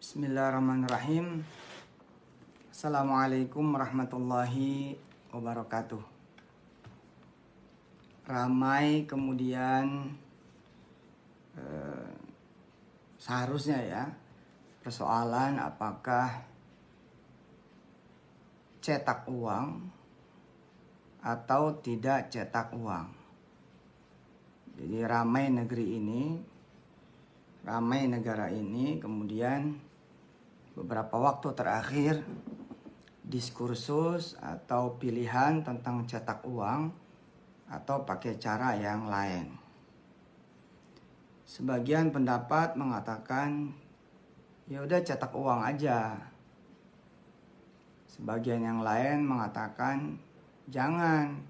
Bismillahirrahmanirrahim. Assalamualaikum warahmatullahi wabarakatuh. Ramai kemudian seharusnya ya persoalan apakah cetak uang atau tidak cetak uang. Jadi ramai negeri ini, ramai negara ini, kemudian beberapa waktu terakhir diskursus atau pilihan tentang cetak uang atau pakai cara yang lain. Sebagian pendapat mengatakan ya udah cetak uang aja. Sebagian yang lain mengatakan jangan.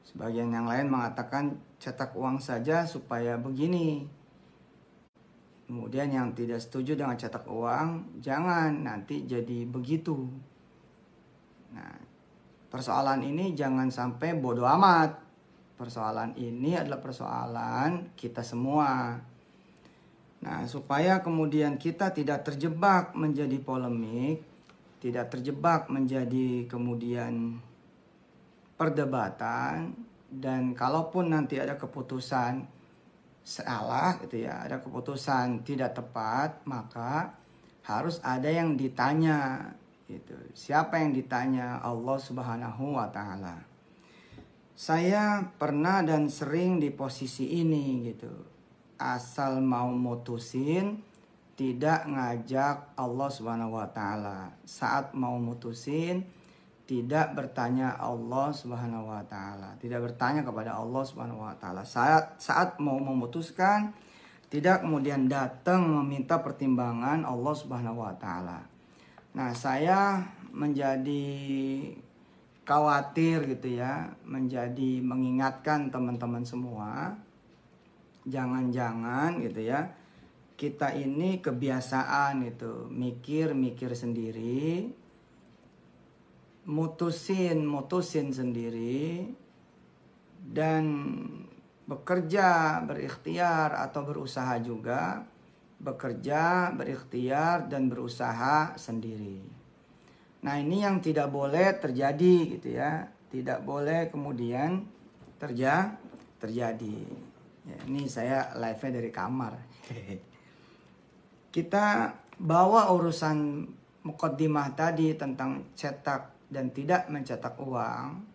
Sebagian yang lain mengatakan cetak uang saja supaya begini. Kemudian yang tidak setuju dengan cetak uang, jangan, nanti jadi begitu. Nah, persoalan ini jangan sampai bodoh amat. Persoalan ini adalah persoalan kita semua. Nah, supaya kemudian kita tidak terjebak menjadi polemik, tidak terjebak menjadi kemudian perdebatan, dan kalaupun nanti ada keputusan salah gitu ya, ada keputusan tidak tepat, maka harus ada yang ditanya gitu. Siapa yang ditanya? Allah Subhanahu wa taala. Saya pernah dan sering di posisi ini gitu. Asal mau mutusin tidak ngajak Allah Subhanahu wa taala. Saat mau mutusin tidak bertanya Allah Subhanahu wa taala, tidak bertanya kepada Allah Subhanahu wa taala. Saat mau memutuskan tidak kemudian datang meminta pertimbangan Allah Subhanahu wa taala. Nah, saya menjadi khawatir gitu ya, menjadi mengingatkan teman-teman semua, jangan-jangan gitu ya, kita ini kebiasaan itu mikir-mikir sendiri, mutusin sendiri, dan bekerja, berikhtiar atau berusaha juga, bekerja, berikhtiar dan berusaha sendiri. Nah, ini yang tidak boleh terjadi gitu ya, tidak boleh kemudian terjadi. Ya, ini saya live-nya dari kamar. Kita bawa urusan mukaddimah tadi tentang cetak dan tidak mencetak uang,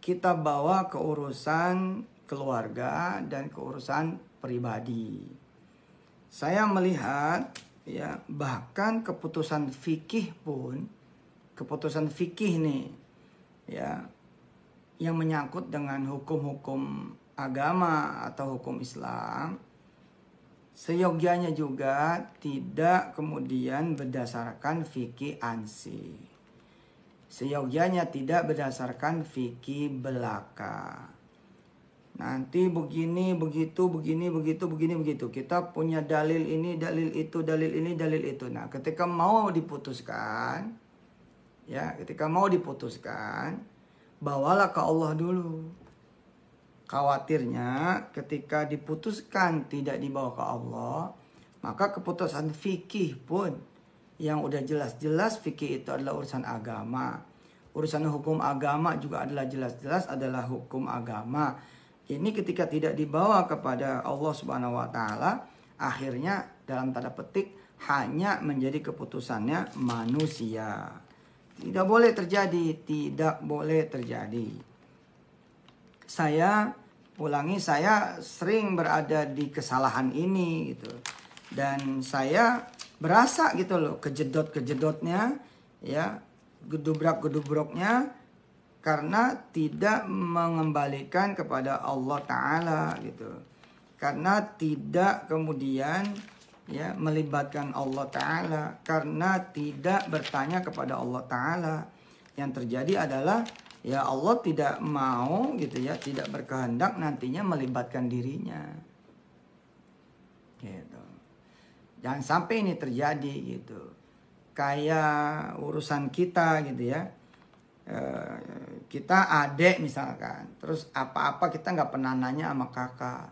kita bawa ke urusan keluarga dan ke urusan pribadi. Saya melihat ya, bahkan keputusan fikih pun, keputusan fikih nih ya, yang menyangkut dengan hukum-hukum agama atau hukum Islam, seyogyanya juga tidak kemudian berdasarkan fikih ansi. Seyogyanya tidak berdasarkan fikih belaka. Nanti begini, begitu, begini, begitu, begini, begitu. Kita punya dalil ini, dalil itu, dalil ini, dalil itu. Nah, ketika mau diputuskan, ya, ketika mau diputuskan, bawalah ke Allah dulu. Khawatirnya ketika diputuskan tidak dibawa ke Allah, maka keputusan fikih pun yang udah jelas-jelas fikih itu adalah urusan agama. Urusan hukum agama juga adalah jelas-jelas adalah hukum agama. Ini ketika tidak dibawa kepada Allah Subhanahu wa taala, akhirnya dalam tanda petik hanya menjadi keputusannya manusia. Tidak boleh terjadi, tidak boleh terjadi. Saya ulangi, saya sering berada di kesalahan ini gitu. Dan saya berasa gitu loh kejedot-kejedotnya ya, gedubrak-gedubroknya, karena tidak mengembalikan kepada Allah Ta'ala gitu. Karena tidak kemudian ya melibatkan Allah Ta'ala, karena tidak bertanya kepada Allah Ta'ala. Yang terjadi adalah ya Allah tidak mau gitu ya, tidak berkehendak nantinya melibatkan dirinya gitu. Jangan sampai ini terjadi gitu. Kayak urusan kita gitu ya, kita adik misalkan, terus apa-apa kita nggak pernah nanya sama kakak.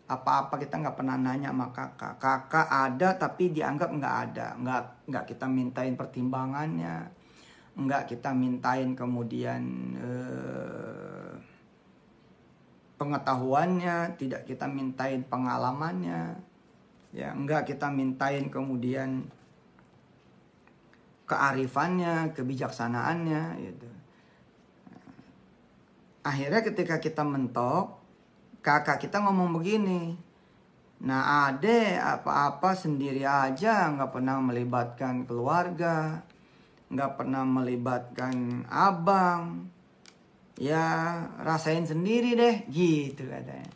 Apa-apa kita nggak pernah nanya sama kakak. Kakak ada tapi dianggap nggak ada. Nggak kita mintain pertimbangannya. Nggak kita mintain kemudian pengetahuannya. Tidak kita mintain pengalamannya. Ya, nggak kita mintain kemudian kearifannya, kebijaksanaannya gitu. Akhirnya ketika kita mentok, kakak kita ngomong begini, nah ade apa-apa sendiri aja, nggak pernah melibatkan keluarga, nggak pernah melibatkan abang, ya rasain sendiri deh, gitu katanya.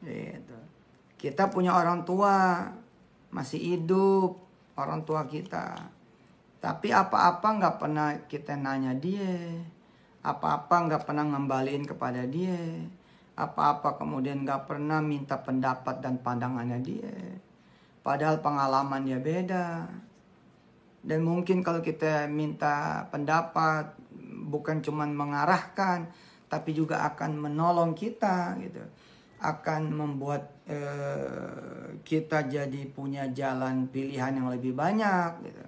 Gitu. Kita punya orang tua, masih hidup orang tua kita, tapi apa-apa nggak pernah kita nanya dia, apa-apa nggak pernah ngembaliin kepada dia, apa-apa kemudian nggak pernah minta pendapat dan pandangannya dia. Padahal pengalaman dia beda. Dan mungkin kalau kita minta pendapat, bukan cuma mengarahkan, tapi juga akan menolong kita gitu. Akan membuat kita jadi punya jalan pilihan yang lebih banyak gitu.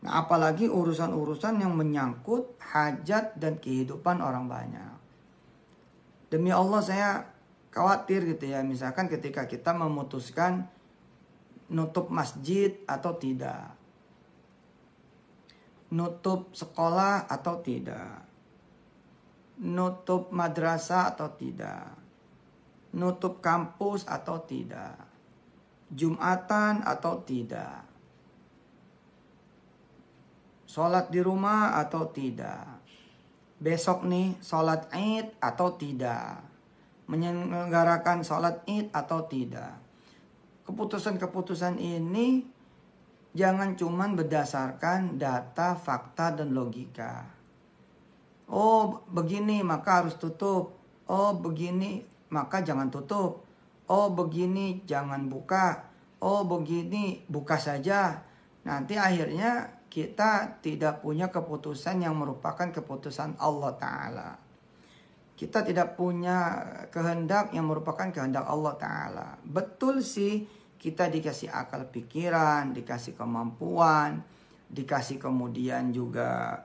Nah, apalagi urusan-urusan yang menyangkut hajat dan kehidupan orang banyak. Demi Allah saya khawatir gitu ya, misalkan ketika kita memutuskan nutup masjid atau tidak, nutup sekolah atau tidak, nutup madrasah atau tidak, nutup kampus atau tidak, Jumatan atau tidak, sholat di rumah atau tidak, besok nih sholat id atau tidak, menyelenggarakan sholat id atau tidak. Keputusan-keputusan ini jangan cuma berdasarkan data, fakta, dan logika. Oh begini maka harus tutup, oh begini maka jangan tutup, oh begini jangan buka, oh begini buka saja. Nanti akhirnya kita tidak punya keputusan yang merupakan keputusan Allah Ta'ala. Kita tidak punya kehendak yang merupakan kehendak Allah Ta'ala. Betul sih kita dikasih akal pikiran, dikasih kemampuan, dikasih kemudian juga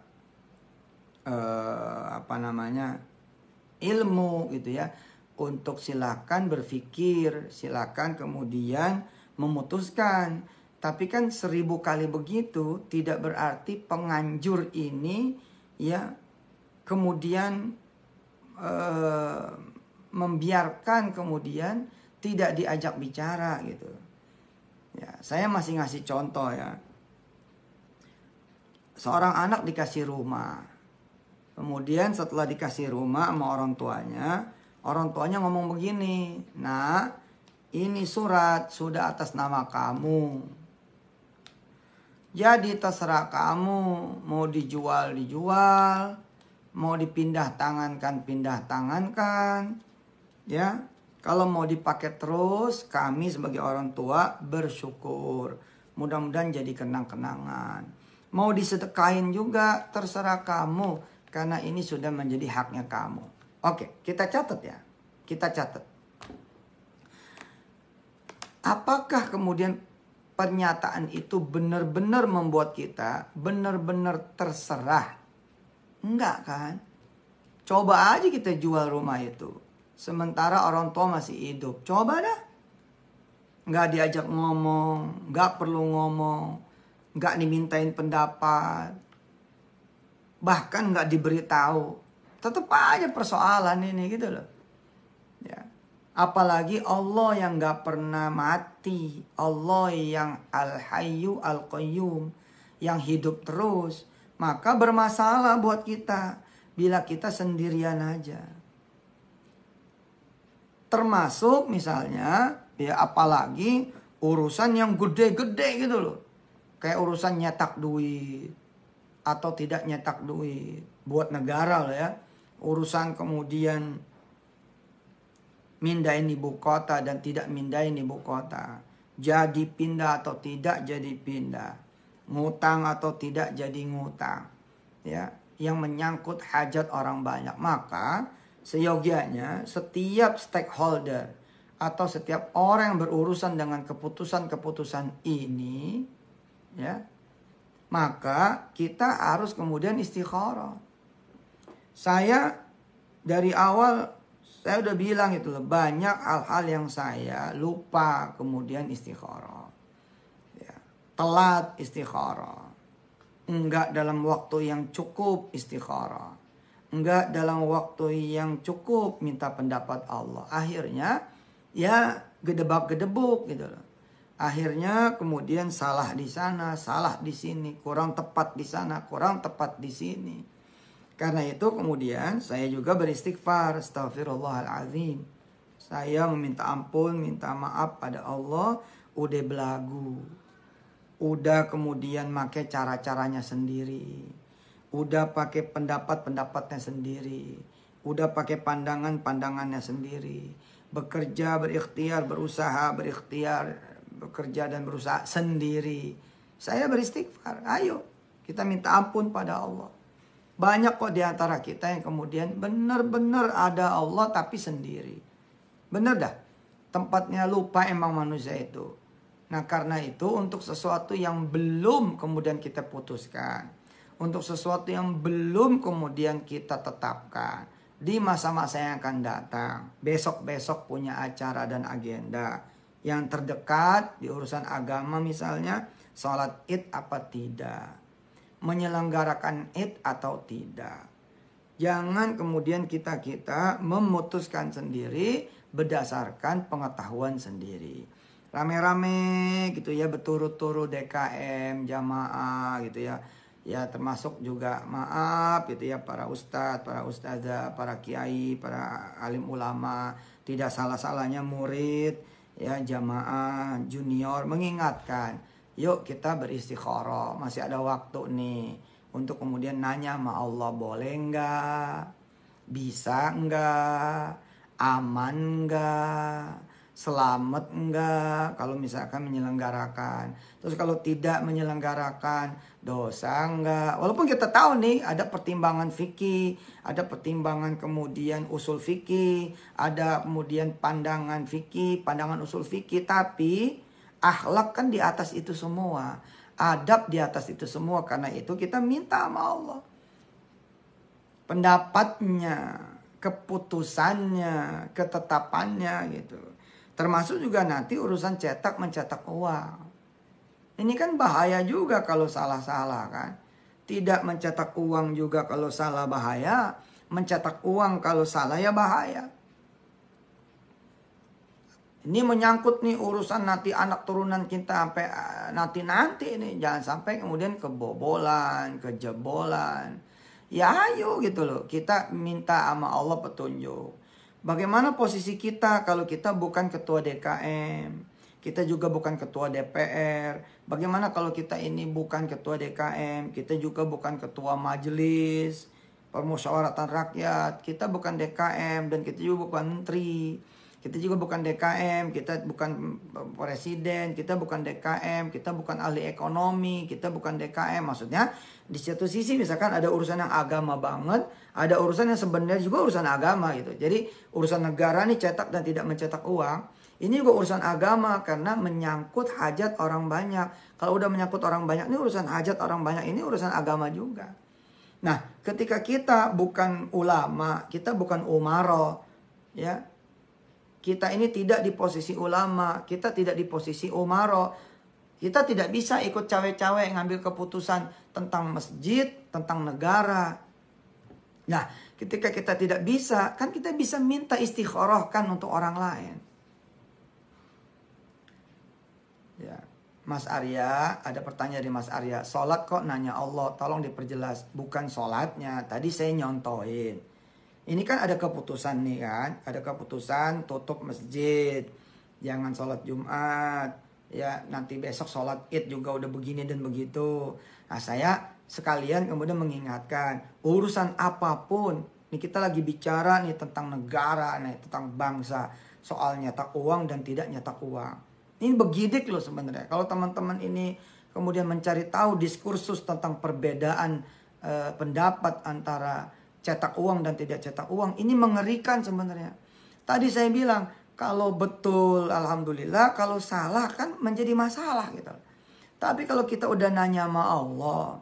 ilmu gitu ya. Untuk silakan berpikir, silakan kemudian memutuskan. Tapi kan 1000 kali begitu tidak berarti penganjur ini ya kemudian membiarkan kemudian tidak diajak bicara gitu. Ya, saya masih ngasih contoh ya. Seorang anak dikasih rumah. Kemudian setelah dikasih rumah sama orang tuanya ngomong begini, "Nah, ini surat sudah atas nama kamu. Jadi terserah kamu, mau dijual, mau pindah tangankan, ya. Kalau mau dipakai terus, kami sebagai orang tua bersyukur. Mudah-mudahan jadi kenang-kenangan. Mau disedekahin juga, terserah kamu, karena ini sudah menjadi haknya kamu." Oke, kita catat ya. Kita catat. Apakah kemudian pernyataan itu benar-benar membuat kita benar-benar terserah? Enggak kan? Coba aja kita jual rumah itu. Sementara orang tua masih hidup. Coba dah. Enggak diajak ngomong. Enggak perlu ngomong. Enggak dimintain pendapat. Bahkan enggak diberitahu. Tetap aja persoalan ini gitu loh. Ya. Apalagi Allah yang gak pernah mati. Allah yang Al-Hayyu Al-Qayyum. Yang hidup terus. Maka bermasalah buat kita. Bila kita sendirian aja. Termasuk misalnya. Ya apalagi urusan yang gede-gede gitu loh. Kayak urusan nyetak duit. Atau tidak nyetak duit. Buat negara loh ya. Urusan kemudian mindahin ibu kota dan tidak mindahin ibu kota. Jadi pindah atau tidak jadi pindah. Ngutang atau tidak jadi ngutang. Ya, yang menyangkut hajat orang banyak. Maka seyogianya setiap stakeholder atau setiap orang yang berurusan dengan keputusan-keputusan ini, ya, maka kita harus kemudian istikharah. Saya dari awal saya udah bilang itu loh, banyak hal-hal yang saya lupa kemudian istikharah, ya, telat istikharah, enggak dalam waktu yang cukup istikharah, enggak dalam waktu yang cukup minta pendapat Allah. Akhirnya ya gedebak-gedebuk gitu loh. Akhirnya kemudian salah di sana, salah di sini, kurang tepat di sana, kurang tepat di sini. Karena itu kemudian saya juga beristighfar, astagfirullahaladzim. Saya meminta ampun, minta maaf pada Allah, udah belagu. Udah kemudian pakai cara-caranya sendiri. Udah pakai pendapat-pendapatnya sendiri. Udah pakai pandangan-pandangannya sendiri. Bekerja, berikhtiar, berusaha, berikhtiar, bekerja dan berusaha sendiri. Saya beristighfar, ayo kita minta ampun pada Allah. Banyak kok diantara kita yang kemudian benar-benar ada Allah tapi sendiri. Benar dah, tempatnya lupa emang manusia itu. Nah karena itu untuk sesuatu yang belum kemudian kita putuskan, untuk sesuatu yang belum kemudian kita tetapkan di masa-masa yang akan datang, besok-besok punya acara dan agenda yang terdekat di urusan agama, misalnya sholat id apa tidak, menyelenggarakan id atau tidak. Jangan kemudian kita memutuskan sendiri berdasarkan pengetahuan sendiri. Rame-rame gitu ya, berturut-turut DKM, jamaah gitu ya. Ya termasuk juga maaf gitu ya para ustadz, para ustazah, para kiai, para alim ulama. Tidak salah-salahnya murid, ya jamaah, junior mengingatkan. Yuk kita beristikharah, masih ada waktu nih. Untuk kemudian nanya sama Allah, boleh enggak? Bisa enggak? Aman enggak? Selamat enggak? Kalau misalkan menyelenggarakan. Terus kalau tidak menyelenggarakan, dosa enggak? Walaupun kita tahu nih ada pertimbangan fikih, ada pertimbangan kemudian usul fikih, ada kemudian pandangan fikih, pandangan usul fikih, tapi akhlak kan di atas itu semua. Adab di atas itu semua. Karena itu kita minta sama Allah pendapatnya, keputusannya, ketetapannya gitu. Termasuk juga nanti urusan cetak mencetak uang. Ini kan bahaya juga kalau salah-salah kan. Tidak mencetak uang juga kalau salah bahaya. Mencetak uang kalau salah ya bahaya. Ini menyangkut nih urusan nanti anak turunan kita sampai nanti ini. Jangan sampai kemudian kebobolan, kejebolan. Ya ayo gitu loh. Kita minta sama Allah petunjuk. Bagaimana posisi kita kalau kita bukan ketua DKM. Kita juga bukan ketua DPR. Bagaimana kalau kita ini bukan ketua DKM. Kita juga bukan ketua majelis permusyawaratan rakyat. Kita bukan DKM dan kita juga bukan menteri. Kita juga bukan DKM, kita bukan presiden, kita bukan DKM, kita bukan ahli ekonomi, kita bukan DKM. Maksudnya di satu sisi misalkan ada urusan yang agama banget, ada urusan yang sebenarnya juga urusan agama gitu. Jadi urusan negara nih cetak dan tidak mencetak uang, ini juga urusan agama karena menyangkut hajat orang banyak. Kalau udah menyangkut orang banyak, ini urusan hajat orang banyak, ini urusan agama juga. Nah, ketika kita bukan ulama, kita bukan umaro, ya. Kita ini tidak di posisi ulama, kita tidak di posisi umaro. Kita tidak bisa ikut cawe-cawe ngambil keputusan tentang masjid, tentang negara. Nah, ketika kita tidak bisa, kan kita bisa minta istikharahkan untuk orang lain. Ya, Mas Arya, ada pertanyaan dari Mas Arya. Sholat kok nanya Allah, tolong diperjelas. Bukan sholatnya, tadi saya nyontohin. Ini kan ada keputusan nih kan. Ada keputusan tutup masjid. Jangan sholat Jumat. Ya nanti besok sholat id juga udah begini dan begitu. Nah saya sekalian kemudian mengingatkan. Urusan apapun. Ini kita lagi bicara nih tentang negara nih. Tentang bangsa. Soal nyetak uang dan tidak nyetak uang. Ini begidik loh sebenarnya. Kalau teman-teman ini kemudian mencari tahu diskursus tentang perbedaan pendapat antara cetak uang dan tidak cetak uang, ini mengerikan sebenarnya. Tadi saya bilang, Kalau betul alhamdulillah, kalau salah kan menjadi masalah gitu. Tapi kalau kita udah nanya sama Allah,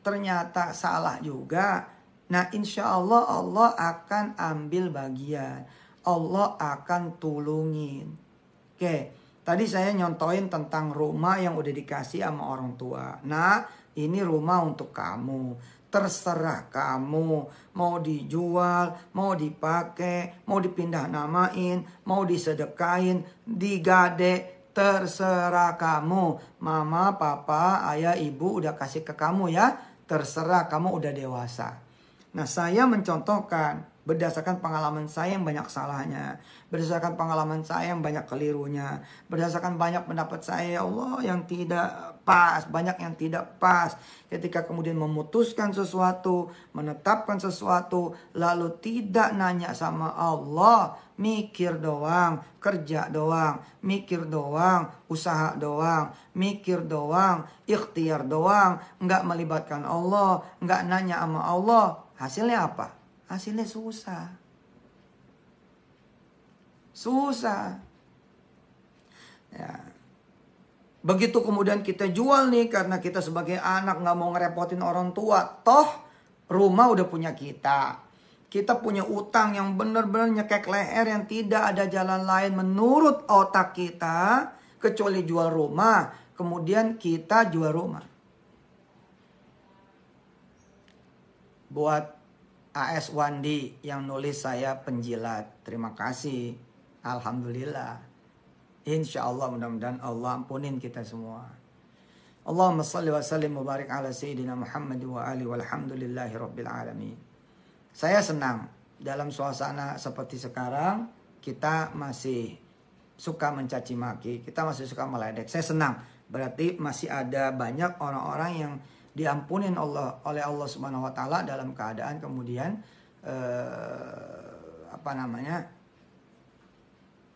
ternyata salah juga, nah insya Allah Allah akan ambil bagian. Allah akan tulungin. Oke, tadi saya nyontoin tentang rumah yang udah dikasih sama orang tua. Nah, ini rumah untuk kamu. Terserah kamu. Mau dijual, mau dipakai, mau dipindah namain, mau disedekain, digade. Terserah kamu. Mama, papa, ayah, ibu udah kasih ke kamu ya. Terserah kamu udah dewasa. Nah, saya mencontohkan berdasarkan pengalaman saya yang banyak salahnya, berdasarkan pengalaman saya yang banyak kelirunya, berdasarkan banyak pendapat saya, ya Allah, yang tidak pas, banyak yang tidak pas. Ketika kemudian memutuskan sesuatu, menetapkan sesuatu, lalu tidak nanya sama Allah, mikir doang, kerja doang, mikir doang, usaha doang, mikir doang, ikhtiar doang, nggak melibatkan Allah, nggak nanya sama Allah, hasilnya apa? Hasilnya susah. Susah. Ya. Begitu kemudian kita jual nih karena kita sebagai anak nggak mau ngerepotin orang tua. Toh rumah udah punya kita. Kita punya utang yang benar-benar nyekek leher yang tidak ada jalan lain menurut otak kita. Kecuali jual rumah. Kemudian kita jual rumah. Buat AS Wandi yang nulis saya penjilat. Terima kasih. Alhamdulillah. Insya Allah mudah-mudahan Allah ampunin kita semua. Allahumma salli wa sallim wa barik ala Sayyidina Muhammad wa ali walhamdulillahi rabbil alamin. Saya senang dalam suasana seperti sekarang kita masih suka mencaci maki. Kita masih suka meledek. Saya senang. Berarti masih ada banyak orang-orang yang diampunin Allah oleh Allah Subhanahu wa taala dalam keadaan kemudian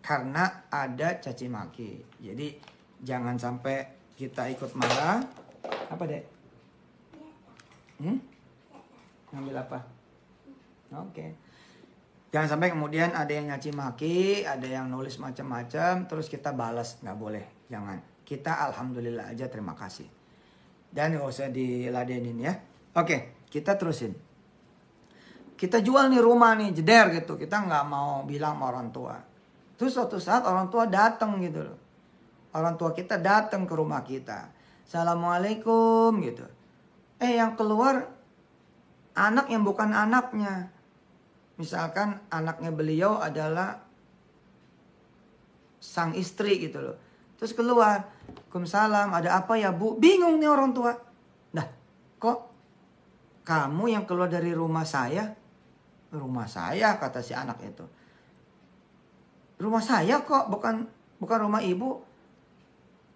karena ada caci maki. Jadi jangan sampai kita ikut marah. Apa, Dek? Ngambil apa? Oke. Jangan sampai kemudian ada yang nyaci maki, ada yang nulis macam-macam terus kita balas, nggak boleh. Jangan. Kita alhamdulillah aja, terima kasih. Dan gak usah diladenin ya. Oke, kita terusin. Kita jual nih rumah nih, jeder gitu. Kita nggak mau bilang sama orang tua. Terus suatu saat orang tua datang gitu loh. Orang tua kita datang ke rumah kita. Assalamualaikum gitu. Yang keluar anak yang bukan anaknya. Misalkan anaknya beliau adalah sang istri gitu loh. Terus keluar, Waalaikumsalam, ada apa ya Bu? Bingung nih orang tua. Nah, kok kamu yang keluar dari rumah saya? Rumah saya, kata si anak itu. Rumah saya kok, bukan rumah ibu.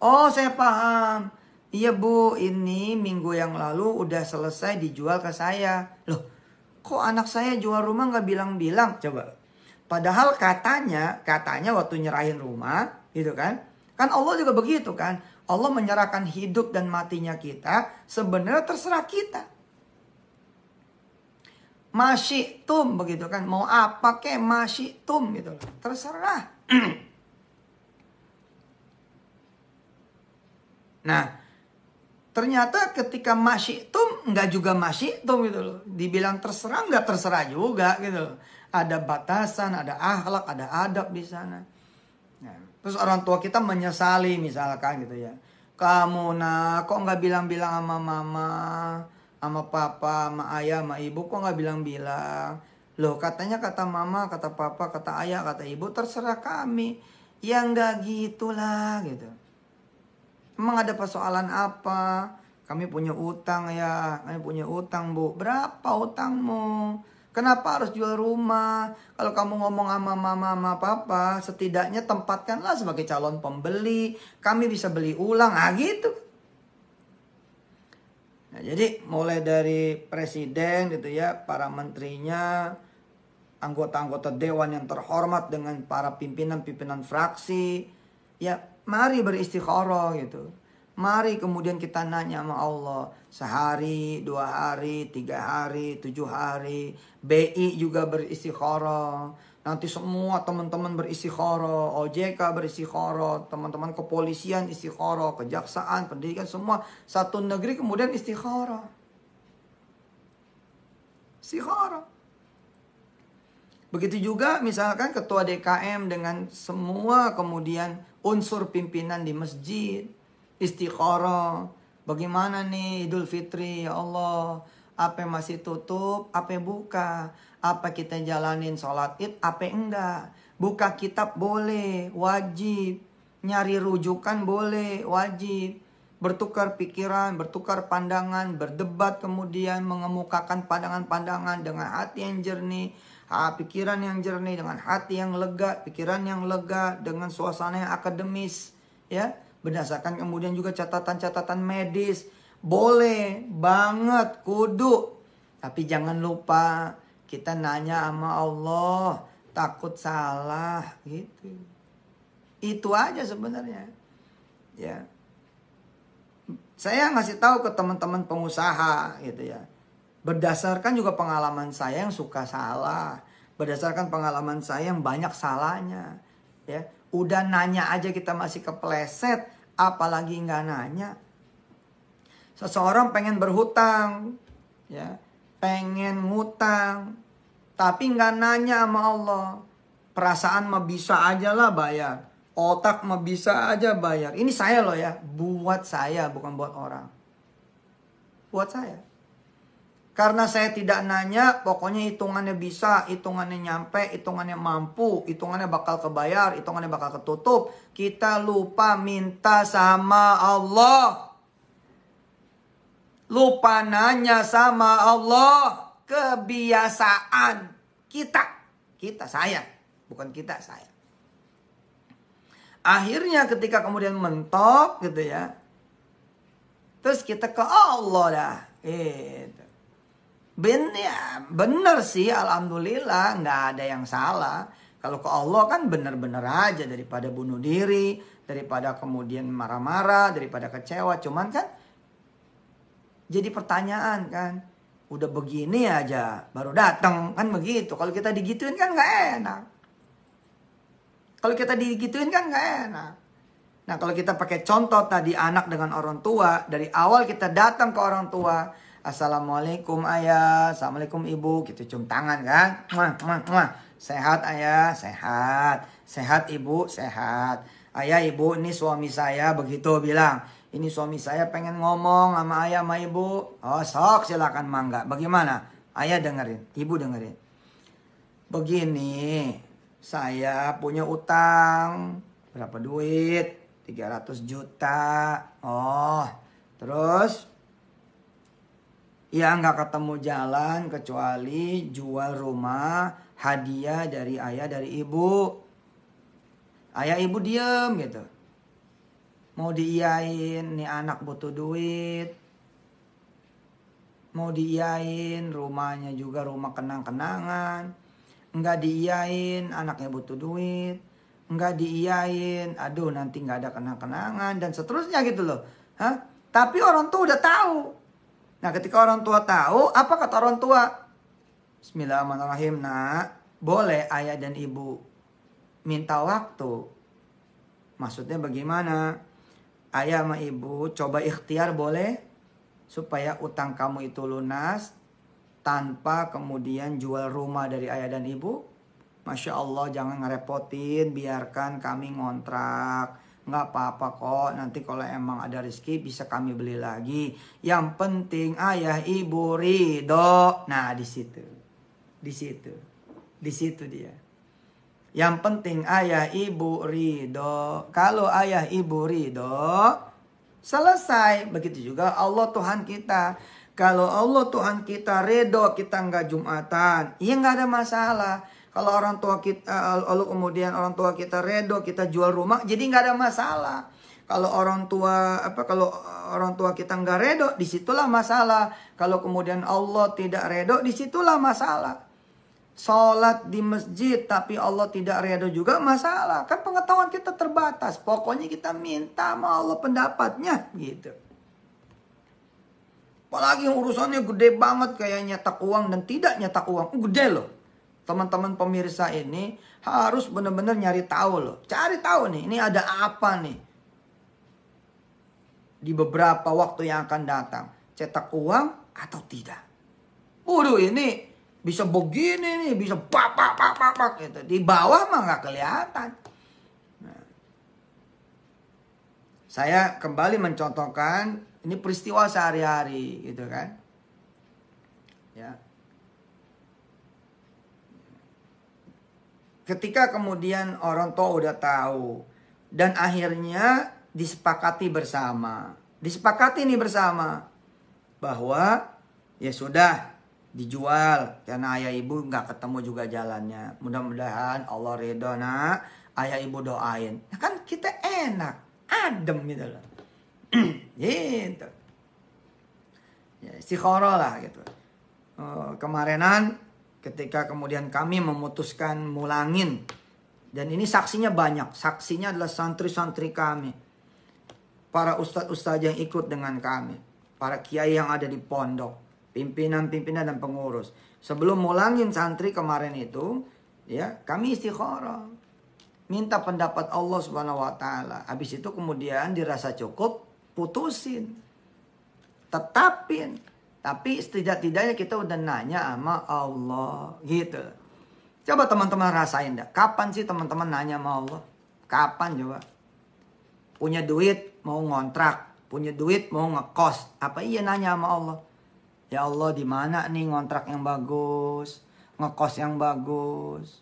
Oh, saya paham. Iya Bu, ini minggu yang lalu udah selesai dijual ke saya. Loh, kok anak saya jual rumah nggak bilang-bilang? Coba. Padahal katanya waktu nyerahin rumah, gitu kan? Kan Allah juga begitu kan. Allah menyerahkan hidup dan matinya kita. Sebenarnya terserah kita. Masyitum begitu kan. Mau apa kek masyitum gitu. Terserah. Nah. Ternyata ketika masyitum. Enggak juga masyitum gitu loh. Dibilang terserah enggak terserah juga gitu loh. Ada batasan, ada akhlak, ada adab di sana. Nah, terus orang tua kita menyesali misalkan gitu ya. Kamu kok nggak bilang-bilang sama mama, sama papa, sama ayah, sama ibu, kok nggak bilang-bilang? Loh katanya kata mama, kata papa, kata ayah, kata ibu terserah kami. Ya nggak gitulah gitu. Emang ada persoalan apa? Kami punya utang ya, kami punya utang Bu. Berapa utangmu? Kenapa harus jual rumah? Kalau kamu ngomong sama mama, sama papa, setidaknya tempatkanlah sebagai calon pembeli. Kami bisa beli ulang, gitu. Nah, jadi mulai dari presiden gitu ya, para menterinya, anggota-anggota dewan yang terhormat dengan para pimpinan-pimpinan fraksi. Ya, mari beristikharah gitu. Mari kemudian kita nanya sama Allah. Sehari, 2 hari, 3 hari, 7 hari. BI juga beristikharah. Nanti semua teman-teman beristikharah, OJK beristikharah, teman-teman kepolisian istikharah, kejaksaan, pendidikan, semua satu negeri kemudian istikharah. Istikharah. Begitu juga misalkan ketua DKM dengan semua kemudian unsur pimpinan di masjid. Istikharah. Bagaimana nih Idul Fitri, ya Allah. Apa yang masih tutup, apa yang buka. Apa kita jalanin sholat id, apa enggak. Buka kitab boleh, wajib. Nyari rujukan boleh, wajib. Bertukar pikiran, bertukar pandangan, berdebat kemudian mengemukakan pandangan-pandangan dengan hati yang jernih. Pikiran yang jernih dengan hati yang lega, pikiran yang lega dengan suasana yang akademis, ya, berdasarkan kemudian juga catatan-catatan medis, boleh banget, kudu, tapi jangan lupa kita nanya sama Allah, takut salah, gitu. Itu aja sebenarnya, ya. Saya ngasih tahu ke teman-teman pengusaha, gitu ya. Berdasarkan juga pengalaman saya yang suka salah. Berdasarkan pengalaman saya yang banyak salahnya. Ya, udah nanya aja kita masih kepleset. Apalagi nggak nanya. Seseorang pengen berhutang. Ya, pengen ngutang. Tapi nggak nanya sama Allah. Perasaan mah bisa aja lah bayar. Otak mah bisa aja bayar. Ini saya loh ya. Buat saya, bukan buat orang. Buat saya. Karena saya tidak nanya, pokoknya hitungannya bisa, hitungannya nyampe, hitungannya mampu, hitungannya bakal kebayar, hitungannya bakal ketutup. Kita lupa minta sama Allah. Lupa nanya sama Allah. Kebiasaan kita. Kita, saya. Bukan kita, saya. Akhirnya ketika kemudian mentok gitu ya. Terus kita ke Allah dah. Gitu. Bener sih, alhamdulillah nggak ada yang salah. Kalau ke Allah kan bener-bener aja, daripada bunuh diri, daripada kemudian marah-marah, daripada kecewa. Cuman kan jadi pertanyaan kan, udah begini aja baru datang kan begitu. Kalau kita digituin kan nggak enak. Kalau kita digituin kan nggak enak. Nah kalau kita pakai contoh tadi anak dengan orang tua, dari awal kita datang ke orang tua. Assalamualaikum ayah, assalamualaikum ibu, gitu cium tangan kan, sehat ayah, sehat, sehat ibu, sehat, ayah ibu ini suami saya, begitu bilang, ini suami saya pengen ngomong sama ayah sama ibu, oh sok silakan mangga, bagaimana, ayah dengerin, ibu dengerin, begini, saya punya utang, berapa duit, 300 juta, oh terus, ya nggak ketemu jalan kecuali jual rumah hadiah dari ayah dari ibu. Ayah ibu diem gitu. Mau diiyain nih anak butuh duit. Mau diiyain rumahnya juga rumah kenang-kenangan. Nggak diiyain anaknya butuh duit. Nggak diiyain aduh nanti nggak ada kenang-kenangan dan seterusnya gitu loh. Hah? Tapi orang tua udah tahu. Nah ketika orang tua tahu, apa kata orang tua? Bismillahirrahmanirrahim nak, boleh ayah dan ibu minta waktu. Maksudnya bagaimana? Ayah sama ibu coba ikhtiar boleh? Supaya utang kamu itu lunas tanpa kemudian jual rumah dari ayah dan ibu. Masya Allah jangan ngerepotin, biarkan kami ngontrak. Nggak apa-apa kok, nanti kalau emang ada rezeki bisa kami beli lagi. Yang penting ayah ibu ridho. Nah di situ dia. Yang penting ayah ibu ridho. Kalau ayah ibu ridho, selesai. Begitu juga Allah Tuhan kita. Kalau Allah Tuhan kita ridho, kita nggak Jumatan, ya nggak ada masalah. Kalau orang tua kita, lalu kemudian orang tua kita redo, kita jual rumah, jadi nggak ada masalah. Kalau orang tua kita nggak redo, disitulah masalah. Kalau kemudian Allah tidak redo, disitulah masalah. Sholat di masjid tapi Allah tidak redo juga masalah. Kan pengetahuan kita terbatas. Pokoknya kita minta sama Allah pendapatnya gitu. Apalagi yang urusannya gede banget kayak nyetak uang dan tidak nyetak uang, gede loh. teman-teman pemirsa ini harus benar-benar nyari tahu loh. Cari tahu nih, ini ada apa nih di beberapa waktu yang akan datang. Cetak uang atau tidak. Waduh, ini bisa begini nih, bisa pak gitu. Di bawah mah nggak kelihatan. Nah, saya kembali mencontohkan ini peristiwa sehari-hari gitu kan. Ya. Ketika kemudian orang tua udah tahu dan akhirnya disepakati bersama. Disepakati nih bersama bahwa ya sudah dijual karena ayah ibu nggak ketemu juga jalannya. Mudah-mudahan Allah ridho nak, ayah ibu doain. Ya kan kita enak, adem gitu loh. Gitu. Ya, istikharah lah gitu. Kemarinan ketika kemudian kami memutuskan mulangin. Dan ini saksinya banyak. Saksinya adalah santri-santri kami. Para ustadz-ustadz yang ikut dengan kami. Para kiai yang ada di pondok. Pimpinan-pimpinan dan pengurus. Sebelum mulangin santri kemarin itu, ya kami istikharah. Minta pendapat Allah Subhanahu wa taala. Habis itu kemudian dirasa cukup, putusin. Tetapin. Tapi setidak-tidaknya kita udah nanya sama Allah. Gitu. Coba teman-teman rasain dah. Kapan sih teman-teman nanya sama Allah? Kapan coba? Punya duit mau ngontrak. Punya duit mau ngekos. Apa iya nanya sama Allah? Ya Allah, di mana nih ngontrak yang bagus? Ngekos yang bagus?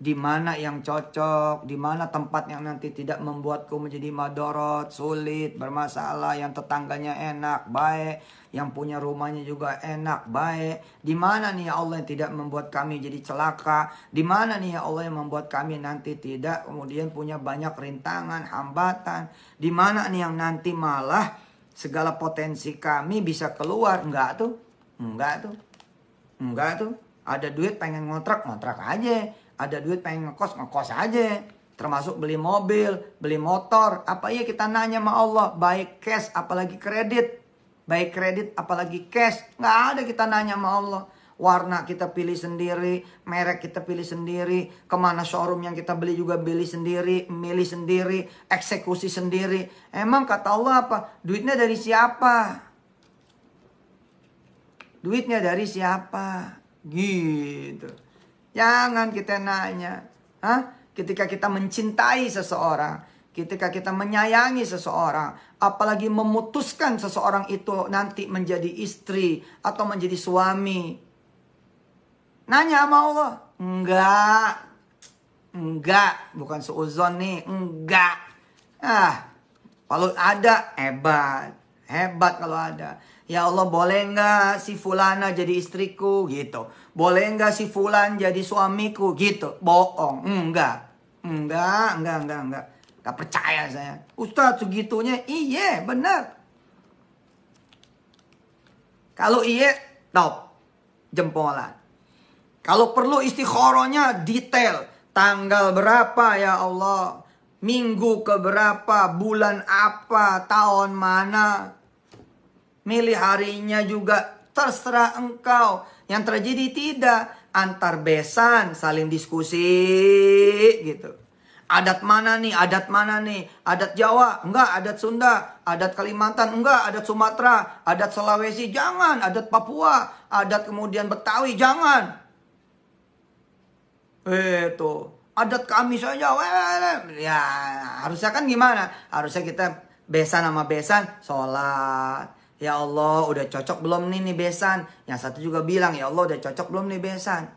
Di mana yang cocok? Di mana tempat yang nanti tidak membuatku menjadi madorot, sulit, bermasalah, yang tetangganya enak, baik, yang punya rumahnya juga enak, baik. Di mana nih ya Allah yang tidak membuat kami jadi celaka? Di mana nih ya Allah yang membuat kami nanti tidak kemudian punya banyak rintangan, hambatan? Di mana nih yang nanti malah segala potensi kami bisa keluar? Enggak tuh. Ada duit pengen ngontrak aja. Ada duit pengen ngekos aja. Termasuk beli mobil, beli motor. Apa iya kita nanya sama Allah? Baik cash apalagi kredit. Baik kredit apalagi cash. Nggak ada kita nanya sama Allah. Warna kita pilih sendiri. Merek kita pilih sendiri. Kemana showroom yang kita beli juga milih sendiri. Eksekusi sendiri. Emang kata Allah apa? Duitnya dari siapa? Duitnya dari siapa? Gitu. Jangan kita nanya. Ketika kita mencintai seseorang, ketika kita menyayangi seseorang, apalagi memutuskan seseorang itu nanti menjadi istri atau menjadi suami, nanya sama Allah? Enggak, bukan suuzon nih, enggak. Kalau ada hebat kalau ada. Ya Allah, boleh enggak si fulana jadi istriku gitu? Boleh enggak si fulan jadi suamiku gitu? Bohong, enggak. Gak percaya saya. Ustadz segitunya, iya benar. Kalau iya, top, jempolan. Kalau perlu istikharahnya detail. Tanggal berapa ya Allah? Minggu keberapa? Bulan apa? Tahun mana? Milih harinya juga terserah engkau. Yang terjadi tidak. Antar besan saling diskusi gitu. Adat mana nih? Adat Jawa? Enggak. Adat Sunda? Adat Kalimantan? Enggak. Adat Sumatera? Adat Sulawesi? Jangan. Adat Papua? Adat kemudian Betawi? Jangan. Adat kami saja. Ya harusnya kan gimana? Harusnya kita besan sama besan sholat. Ya Allah, udah cocok belum nih besan? Yang satu juga bilang, ya Allah udah cocok belum nih besan?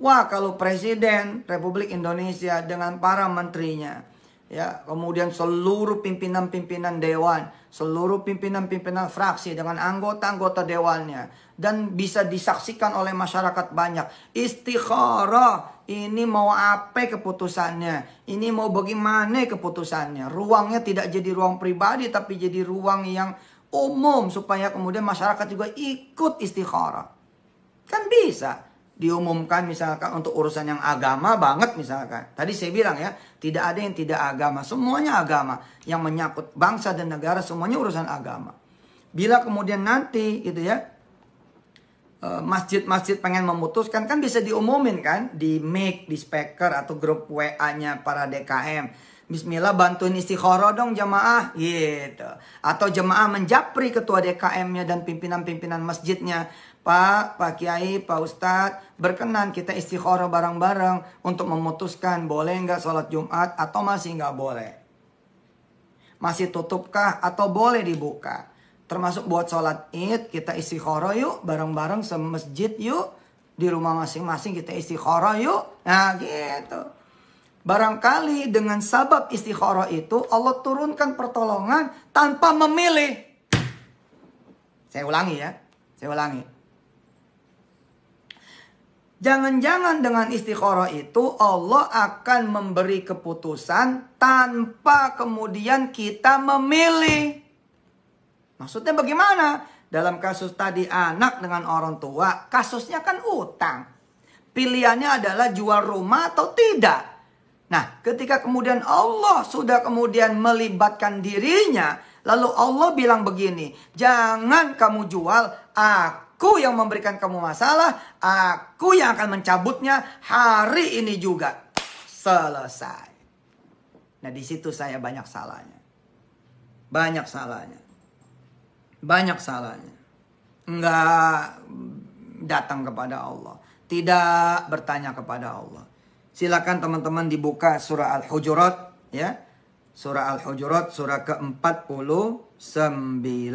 Wah, kalau Presiden Republik Indonesia dengan para menterinya, ya, kemudian seluruh pimpinan-pimpinan dewan, seluruh pimpinan-pimpinan fraksi dengan anggota-anggota dewannya, dan bisa disaksikan oleh masyarakat banyak. Istikharah, ini mau apa keputusannya? Ini mau bagaimana keputusannya? Ruangnya tidak jadi ruang pribadi, tapi jadi ruang yang umum supaya kemudian masyarakat juga ikut istikharah. Kan bisa diumumkan misalkan untuk urusan yang agama banget misalkan. Tadi saya bilang ya, tidak ada yang tidak agama, semuanya agama. Yang menyangkut bangsa dan negara semuanya urusan agama. Bila kemudian nanti gitu ya, masjid-masjid pengen memutuskan, kan bisa diumumin kan di mic, di speaker atau grup WA-nya para DKM. Bismillah bantuin istikharah dong jamaah gitu. Atau jamaah menjapri ketua DKM-nya dan pimpinan-pimpinan masjidnya. Pak Kiai, Pak Ustadz, berkenan kita istikharah bareng-bareng untuk memutuskan boleh nggak sholat Jumat atau masih nggak boleh. Masih tutupkah atau boleh dibuka. Termasuk buat sholat id, kita istikharah yuk bareng-bareng semasjid yuk. Di rumah masing-masing kita istikharah yuk. Nah gitu. Barangkali dengan sabab istikharah itu Allah turunkan pertolongan tanpa memilih. Saya ulangi ya. Saya ulangi. Jangan-jangan dengan istikharah itu Allah akan memberi keputusan tanpa kemudian kita memilih. Maksudnya bagaimana? Dalam kasus tadi anak dengan orang tua, kasusnya kan utang. Pilihannya adalah jual rumah atau tidak. Nah, ketika kemudian Allah sudah kemudian melibatkan dirinya, lalu Allah bilang begini, jangan kamu jual, aku yang memberikan kamu masalah, aku yang akan mencabutnya hari ini juga. Selesai. Nah, di situ saya banyak salahnya. Banyak salahnya. Banyak salahnya. Enggak datang kepada Allah. Tidak bertanya kepada Allah. Silakan teman-teman dibuka surah Al-Hujurat ya. Surah Al-Hujurat surah ke-49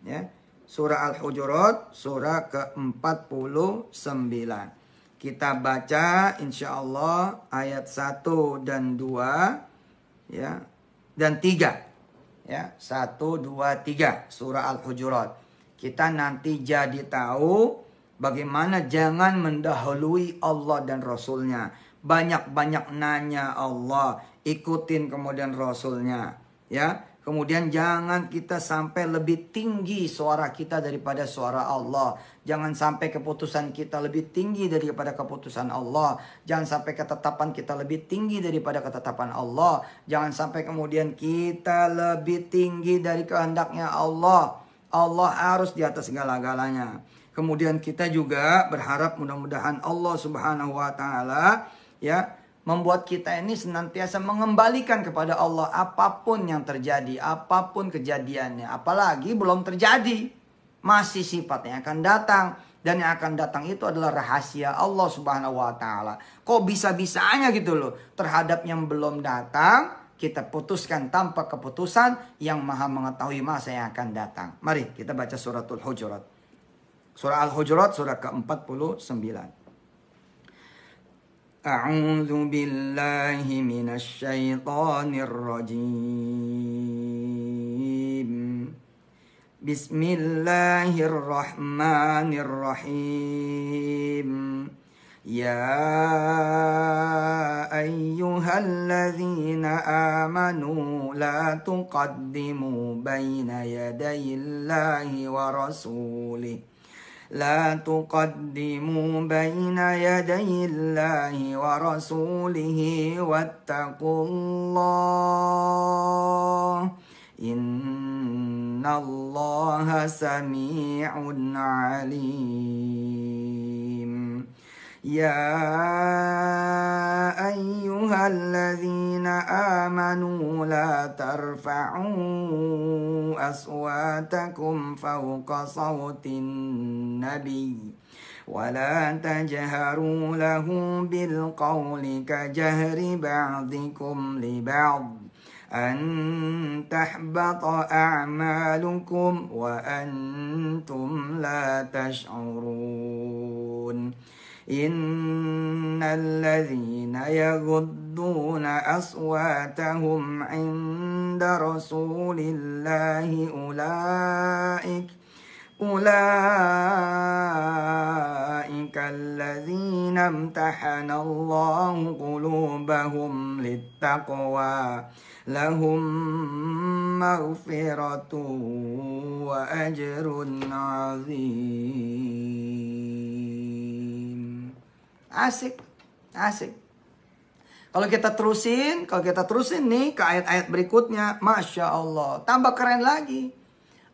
ya. Surah Al-Hujurat surah ke-49. Kita baca insyaallah ayat 1 dan 2 ya dan 3 ya. 1 2 3 surah Al-Hujurat. Kita nanti jadi tahu bagaimana jangan mendahului Allah dan Rasulnya. Banyak-banyak nanya Allah, ikutin kemudian Rasulnya, ya. Kemudian jangan kita sampai lebih tinggi suara kita daripada suara Allah. Jangan sampai keputusan kita lebih tinggi daripada keputusan Allah. Jangan sampai ketetapan kita lebih tinggi daripada ketetapan Allah. Jangan sampai kemudian kita lebih tinggi dari kehendaknya Allah. Allah harus di atas segala-galanya. Kemudian kita juga berharap mudah-mudahan Allah Subhanahu wa taala ya membuat kita ini senantiasa mengembalikan kepada Allah apapun yang terjadi, apapun kejadiannya, apalagi belum terjadi, masih sifatnya akan datang, dan yang akan datang itu adalah rahasia Allah Subhanahu wa taala. Kok bisa-bisanya gitu loh, terhadap yang belum datang kita putuskan tanpa keputusan yang Maha mengetahui masa yang akan datang. Mari kita baca suratul Hujurat. Surah Al-Hujurat surah ke-49. A'udzu billahi minasy syaithanir rajim. Bismillahirrahmanirrahim. Ya ayyuhalladzina amanu la tuqaddimu baina yadayillahi wa rasulih. لا تقدموا بين يدي الله ورسوله واتقوا الله إن الله سميع عليم يا أيها الذين آمنوا لا ترفعوا أصواتكم فوق صوت النبي ولا تجهروا له بالقول كجهر بعضكم لبعض أن تحبط أعمالكم وأنتم لا تشعرون إن الذين يغضون أصواتهم عند رسول الله أولئك الذين امتحن الله قلوبهم للتقوى لهم مغفرة وأجر عظيم. Asik. Kalau kita terusin nih ke ayat-ayat berikutnya, Masya Allah, tambah keren lagi.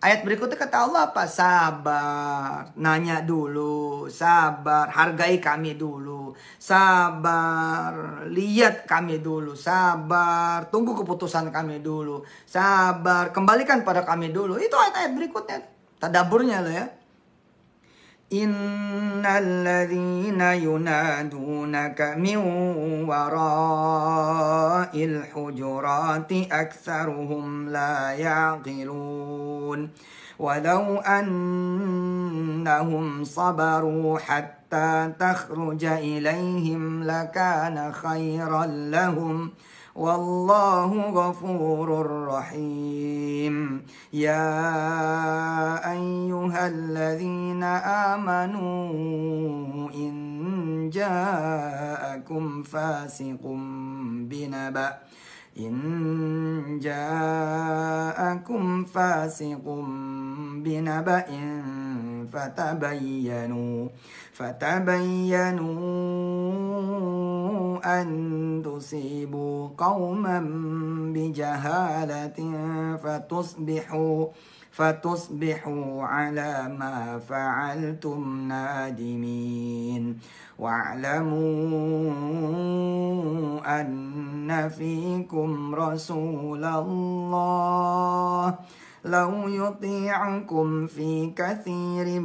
Ayat berikutnya kata Allah apa? Sabar, nanya dulu, sabar, hargai kami dulu, sabar, lihat kami dulu, sabar, tunggu keputusan kami dulu, sabar, kembalikan pada kami dulu. Itu ayat-ayat berikutnya, tadaburnya lah ya. Innalladzina yunadunaka min wara'il hujurati aktsaruhum la yaqilun walau annahum sabaru hatta takhruja ilaihim lakana khairan lahum wallahu ghafurur rahim. Ya ayyuhalladzina amanu in ja'akum fasiqun binaba'in fatabayyanu an tusibu qauman bijahalatin fatusbihu ala ma fa'altum nadimin wa'lamu anna fikum rasulallah law yuti'ukum fi kathirin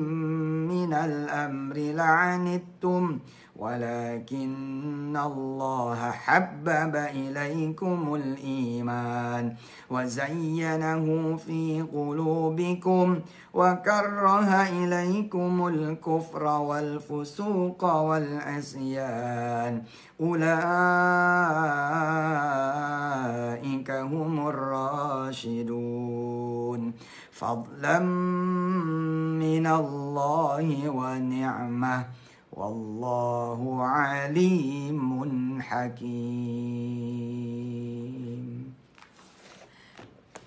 minal amri la'anittum walakinna Allah habbaba ilaikumul iman wa zayyanahu fi qulubikum wa karraha ilaikumul kufra wal fusuqa wal asyan ulaika humur rasyidun fadlan minallahi wa ni'mah wallahu alimun hakim.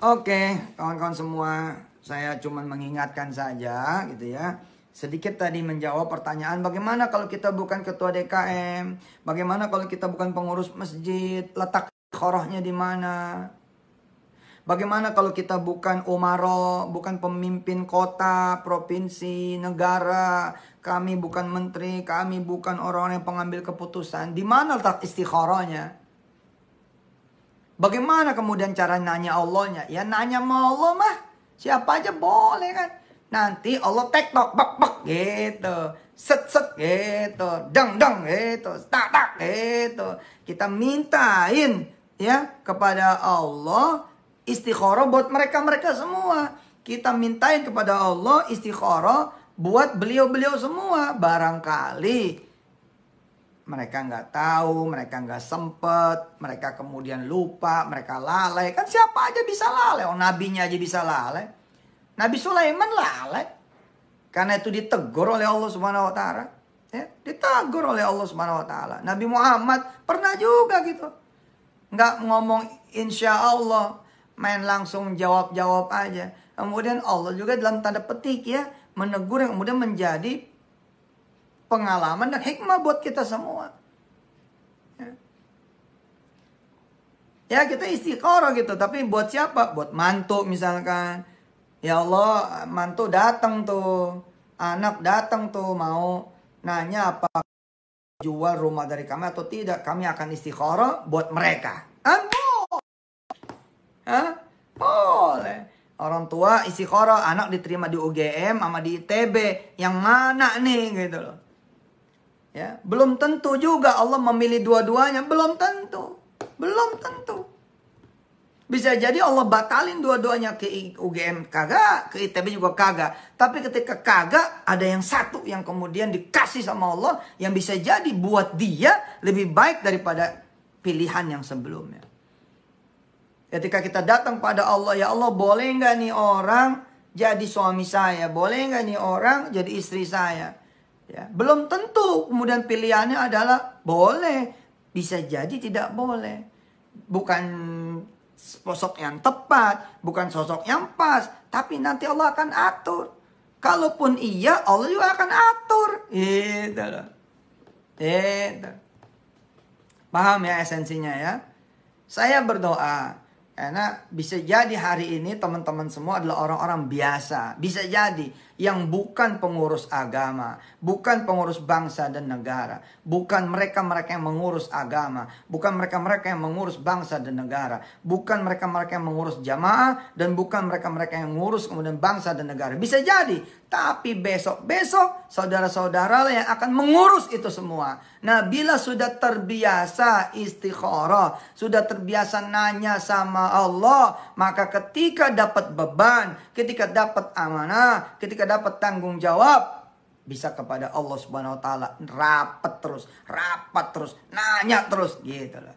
Oke, kawan-kawan semua, saya cuma mengingatkan saja gitu ya. Sedikit tadi menjawab pertanyaan bagaimana kalau kita bukan ketua DKM, bagaimana kalau kita bukan pengurus masjid, letak istiqorohnya di mana? Bagaimana kalau kita bukan umaro, bukan pemimpin kota, provinsi, negara, kami bukan menteri, kami bukan orang yang pengambil keputusan. Di mana letak istikharahnya? Bagaimana kemudian cara nanya Allahnya? Ya nanya sama Allah mah siapa aja boleh kan. Nanti Allah tektok bak bak gitu, set set gitu, dang dang gitu, tak tak gitu. Kita mintain ya kepada Allah istikharah buat mereka semua. Kita mintain kepada Allah istikharah buat beliau-beliau semua. Barangkali mereka nggak tahu, mereka nggak sempet, mereka kemudian lupa, mereka lalai. Kan siapa aja bisa lalai, oh nabinya aja bisa lalai. Nabi Sulaiman lalai. Karena itu ditegur oleh Allah Subhanahu wa taala. Ya, ditegur oleh Allah Subhanahu wa taala. Nabi Muhammad pernah juga gitu. Nggak ngomong insya Allah, main langsung jawab-jawab aja. Kemudian Allah juga dalam tanda petik ya menegur yang kemudian menjadi pengalaman dan hikmah buat kita semua. Ya kita istikharah gitu, tapi buat siapa? Buat mantu misalkan. Ya Allah, mantu datang tuh, anak datang tuh mau nanya apa jual rumah dari kami atau tidak. Kami akan istikharah buat mereka. Boleh. Orang tua istikharah, anak diterima di UGM sama di ITB. Yang mana nih gitu loh. Ya, belum tentu juga Allah memilih dua-duanya, belum tentu. Bisa jadi Allah batalin dua-duanya, ke UGM kagak, ke ITB juga kagak. Tapi ketika kagak, ada yang satu yang kemudian dikasih sama Allah yang bisa jadi buat dia lebih baik daripada pilihan yang sebelumnya. Ketika kita datang pada Allah, ya Allah boleh nggak nih orang jadi suami saya? Boleh nggak nih orang jadi istri saya? Ya, belum tentu kemudian pilihannya adalah boleh. Bisa jadi tidak boleh. Bukan sosok yang tepat, bukan sosok yang pas, tapi nanti Allah akan atur. Kalaupun iya, Allah juga akan atur. Gitu loh. Gitu. Paham ya esensinya ya? Saya berdoa, Karena bisa jadi hari ini teman-teman semua adalah orang-orang biasa. Bisa jadi yang bukan pengurus agama, bukan pengurus bangsa dan negara, bukan mereka-mereka yang mengurus agama, bukan mereka-mereka yang mengurus bangsa dan negara, bukan mereka-mereka yang mengurus jamaah, dan bukan mereka-mereka yang mengurus kemudian bangsa dan negara. Bisa jadi, tapi besok-besok saudara-saudara yang akan mengurus itu semua. Nah, bila sudah terbiasa istikharah, sudah terbiasa nanya sama Allah, maka ketika dapat beban, ketika dapat amanah, ketika dapat tanggung jawab, bisa kepada Allah Subhanahu wa taala rapat terus, nanya terus gitu loh.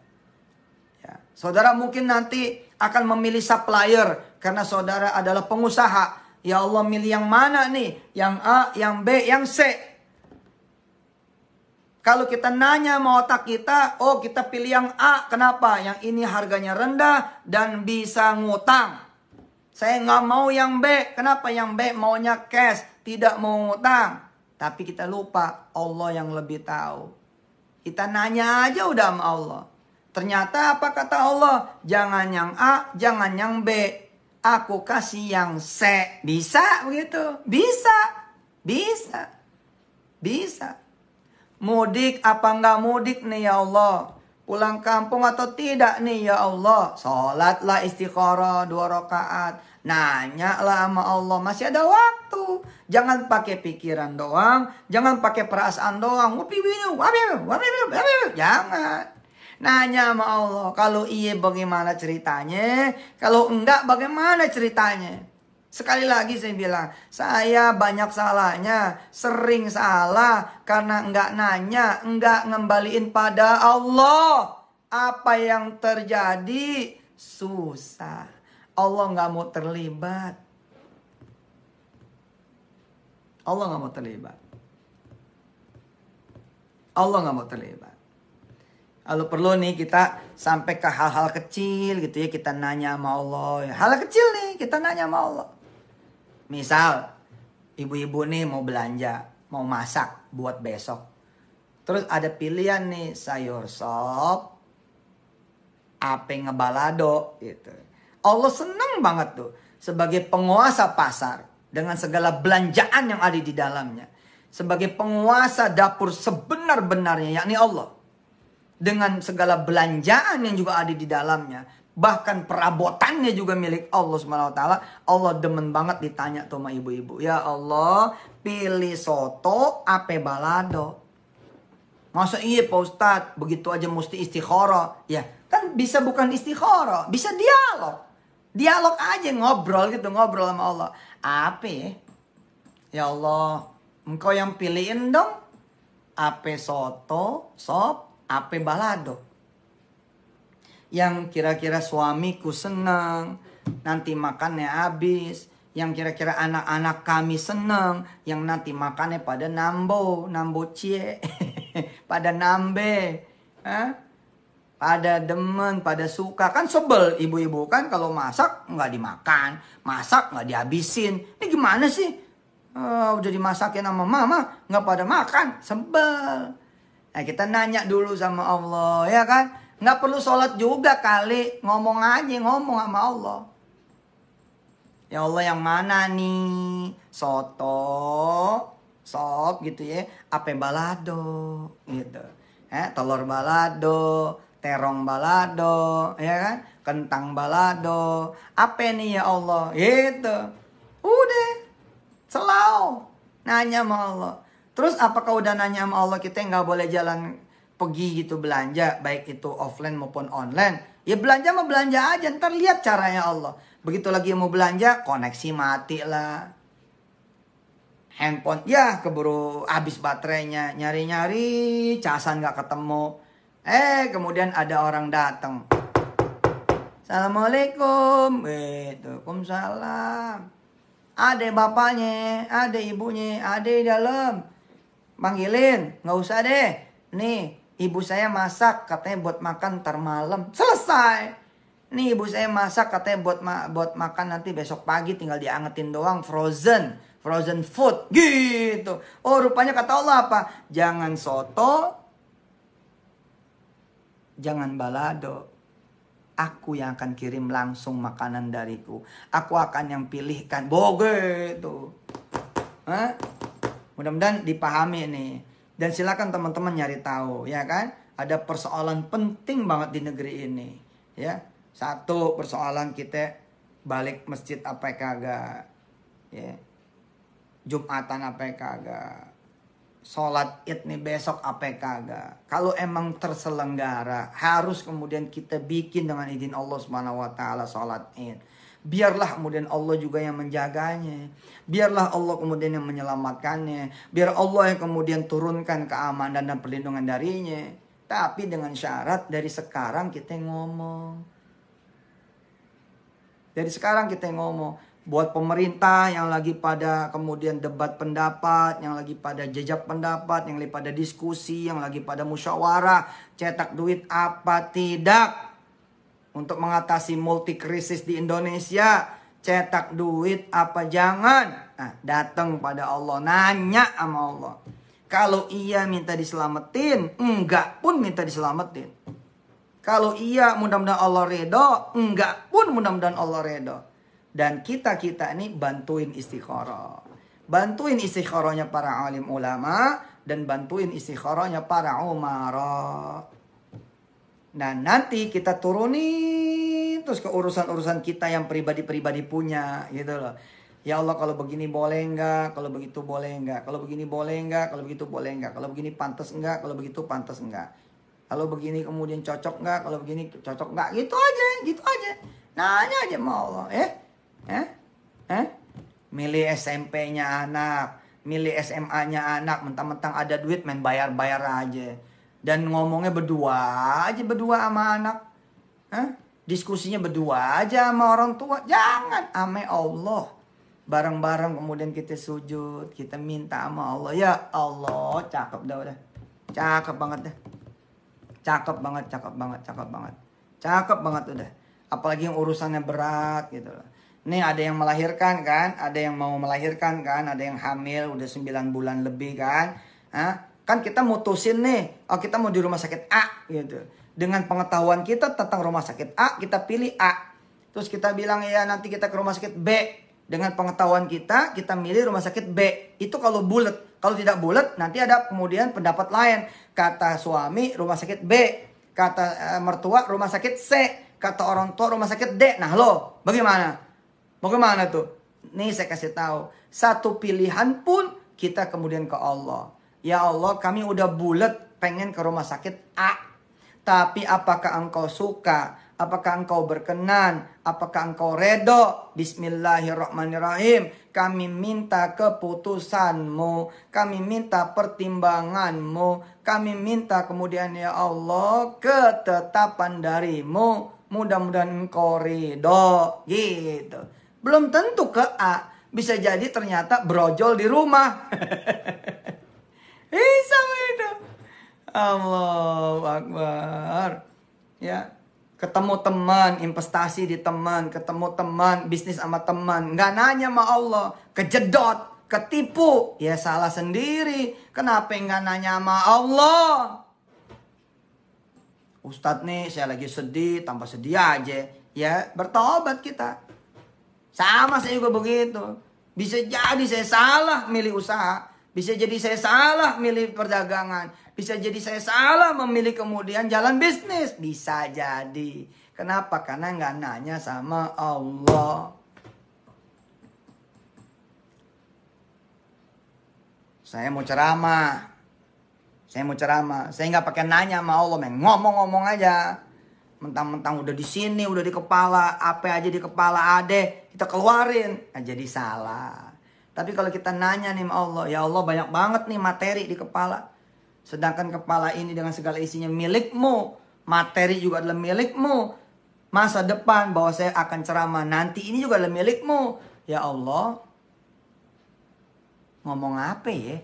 Ya. Saudara mungkin nanti akan memilih supplier karena saudara adalah pengusaha. Ya Allah, milih yang mana nih? Yang A, yang B, yang C. Kalau kita nanya sama otak kita, oh kita pilih yang A. Kenapa? Yang ini harganya rendah dan bisa ngutang. Saya nggak mau yang B. Kenapa? Yang B maunya cash, tidak mau ngutang. Tapi kita lupa, Allah yang lebih tahu. Kita nanya aja udah sama Allah. Ternyata apa kata Allah? Jangan yang A, jangan yang B. Aku kasih yang C. Bisa begitu? Bisa. Mudik apa enggak mudik nih ya Allah? Pulang kampung atau tidak nih ya Allah? Sholatlah istikharah 2 rakaat. Nanya lah sama Allah. Masih ada waktu. Jangan pakai pikiran doang. Jangan pakai perasaan doang. Jangan. Nanya sama Allah. Kalau iya bagaimana ceritanya? Kalau enggak bagaimana ceritanya? Sekali lagi saya bilang, saya banyak salahnya, sering salah karena enggak nanya, enggak ngembaliin pada Allah. Apa yang terjadi? Susah. Allah enggak mau terlibat. Allah enggak mau terlibat. Kalau perlu nih kita sampai ke hal-hal kecil gitu ya, kita nanya sama Allah. Hal kecil nih kita nanya sama Allah. Misal, ibu-ibu nih mau belanja, mau masak buat besok. Terus ada pilihan nih, sayur sop, ape ngebalado gitu. Allah seneng banget tuh sebagai penguasa pasar dengan segala belanjaan yang ada di dalamnya. Sebagai penguasa dapur sebenar-benarnya, yakni Allah. Dengan segala belanjaan yang juga ada di dalamnya. Bahkan perabotannya juga milik Allah SWT. Allah demen banget ditanya tuh sama ibu-ibu. Ya Allah, pilih soto ape balado. Masa iya Pak Ustadz, begitu aja mesti istikharah. Ya kan bisa bukan istikharah, bisa dialog. Dialog aja, ngobrol sama Allah. Apa ya? Ya Allah, engkau yang pilihin dong. Ape soto, sop, ape balado. Yang kira-kira suamiku senang, nanti makannya habis. Yang kira-kira anak-anak kami senang, yang nanti makannya pada nambo cie, pada nambe, pada demen, pada suka. Kan sebel ibu-ibu kan kalau masak nggak dimakan, masak nggak dihabisin. Ini gimana sih? Udah dimasakin sama mama, nggak pada makan, sebel. Nah kita nanya dulu sama Allah, ya kan? Nggak perlu sholat juga kali. Ngomong sama Allah. Ya Allah yang mana nih? Soto, sop gitu ya. Ape balado gitu. Telur balado, terong balado, ya kan? Kentang balado. Apa nih ya Allah? Gitu. Udah. Selau. Nanya sama Allah. Terus apakah udah nanya sama Allah kita nggak boleh jalan pergi gitu belanja, baik itu offline maupun online? Ya belanja mah belanja aja, ntar lihat caranya Allah. Begitu lagi mau belanja, koneksi mati lah. Handphone, ya keburu habis baterainya. Nyari-nyari, casan gak ketemu. Kemudian ada orang datang. Assalamualaikum. Waalaikumsalam. Ada bapaknya, ada ibunya, ada di dalam. Panggilin, gak usah deh. Nih, ibu saya masak katanya buat makan ntar malam. Selesai. Nih ibu saya masak katanya buat makan nanti besok pagi, tinggal diangetin doang, frozen food gitu. Oh rupanya kata Allah apa? Jangan soto, jangan balado. Aku yang akan kirim langsung makanan dariku. Aku akan yang pilihkan. Begitu. Mudah-mudahan dipahami nih. Dan silakan teman-teman nyari tahu, ya kan? Ada persoalan penting banget di negeri ini, ya. Satu persoalan kita balik masjid apa kagak, ya. Jumatan apa kagak. Sholat id nih besok apa kagak. Kalau emang terselenggara, harus kemudian kita bikin dengan izin Allah Subhanahu wa taala sholat id. Biarlah kemudian Allah juga yang menjaganya. Biarlah Allah kemudian yang menyelamatkannya. Biar Allah yang kemudian turunkan keamanan dan perlindungan darinya. Tapi dengan syarat dari sekarang kita ngomong. Dari sekarang kita ngomong. Buat pemerintah yang lagi pada kemudian debat pendapat, yang lagi pada jejak pendapat, yang lagi pada diskusi, yang lagi pada musyawarah, cetak duit apa tidak. Untuk mengatasi multi krisis di Indonesia, cetak duit apa jangan. Nah, datang pada Allah, nanya sama Allah. Kalau iya minta diselamatin, enggak pun minta diselamatin. Kalau iya mudah-mudahan Allah ridho, enggak pun mudah-mudahan Allah ridho. Dan kita ini bantuin istikharah. Bantuin istikharahnya para alim ulama dan bantuin istikharahnya para umara. Nah nanti kita turunin terus ke urusan-urusan kita yang pribadi-pribadi punya gitu loh. Ya Allah kalau begini boleh enggak, kalau begitu boleh enggak, kalau begini boleh enggak, kalau begitu boleh enggak, kalau begini pantas enggak, kalau begitu pantas enggak. Kalau begini kemudian cocok enggak, kalau begini cocok enggak, gitu aja. Nanya aja sama Allah, milih SMP-nya anak, milih SMA-nya anak, mentang-mentang ada duit main bayar-bayar aja. Dan ngomongnya berdua sama anak. Diskusinya berdua aja sama orang tua. Jangan ame Allah. Bareng-bareng kemudian kita sujud. Kita minta sama Allah. Ya Allah, cakep dah udah. Cakep banget dah. Cakep banget udah. Apalagi yang urusannya berat gitu loh. Nih ada yang melahirkan kan. Ada yang mau melahirkan kan. Ada yang hamil udah 9 bulan lebih kan. Kan kita mutusin nih, kita mau di rumah sakit A gitu. Dengan pengetahuan kita tentang rumah sakit A, kita pilih A. Terus kita bilang ya nanti kita ke rumah sakit B. Dengan pengetahuan kita milih rumah sakit B. Itu kalau bulat. Kalau tidak bulat, nanti ada kemudian pendapat lain. Kata suami rumah sakit B. Kata mertua rumah sakit C. Kata orang tua rumah sakit D. Nah lo, bagaimana? Bagaimana tuh? Nih saya kasih tahu. Satu pilihan pun kita kemudian ke Allah. Ya Allah, kami udah bulat pengen ke rumah sakit A. Tapi apakah engkau suka? Apakah engkau berkenan? Apakah engkau redo? Bismillahirrahmanirrahim. Kami minta keputusanmu. Kami minta pertimbanganmu. Kami minta kemudian ya Allah ketetapan darimu. Mudah-mudahan engkau ridho. Gitu. Belum tentu ke A. Bisa jadi ternyata brojol di rumah. Bisa itu. Allahu Akbar. Ya, ketemu teman, investasi di teman, ketemu teman, bisnis sama teman, nggak nanya sama Allah, kejedot, ketipu, ya salah sendiri. Kenapa nggak nanya sama Allah? Ustadz nih, saya lagi sedih, tambah sedih aja. Ya, bertobat kita. Sama saya juga begitu. Bisa jadi saya salah milih usaha. Bisa jadi saya salah milih perdagangan. Bisa jadi saya salah memilih kemudian jalan bisnis. Bisa jadi. Kenapa? Karena nggak nanya sama Allah. Saya mau ceramah. Saya nggak pakai nanya sama Allah. Ngomong-ngomong aja. Mentang-mentang udah di sini, udah di kepala. Apa aja di kepala ade. Kita keluarin. Nah, jadi salah. Tapi kalau kita nanya nih sama Allah, ya Allah banyak banget nih materi di kepala. Sedangkan kepala ini dengan segala isinya milikmu. Materi juga adalah milikmu. Masa depan bahwa saya akan ceramah nanti ini juga adalah milikmu. Ya Allah, ngomong apa ya?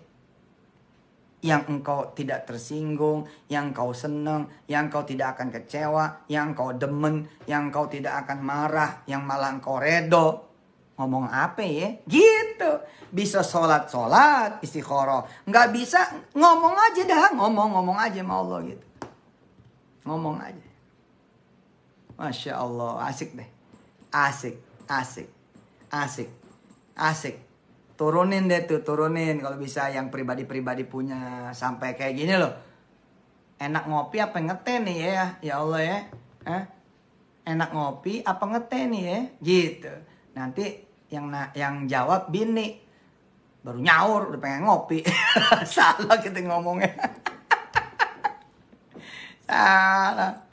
Yang engkau tidak tersinggung, yang engkau senang, yang engkau tidak akan kecewa, yang engkau demen, yang engkau tidak akan marah, yang malah engkau redo. Ngomong apa ya? Gitu. Bisa sholat istikharah. Nggak bisa, ngomong aja dah. Ngomong aja sama Allah gitu. Ngomong aja. Masya Allah, asik deh. Asik, asik, asik, asik. Turunin deh tuh, turunin. Kalau bisa yang pribadi-pribadi punya sampai kayak gini loh. Enak ngopi apa ngeteh nih ya? Ya Allah ya. Enak ngopi apa ngeteh nih ya? Gitu. Nanti yang jawab bini. Baru nyaur, udah pengen ngopi. Salah kita ngomongnya. Salah.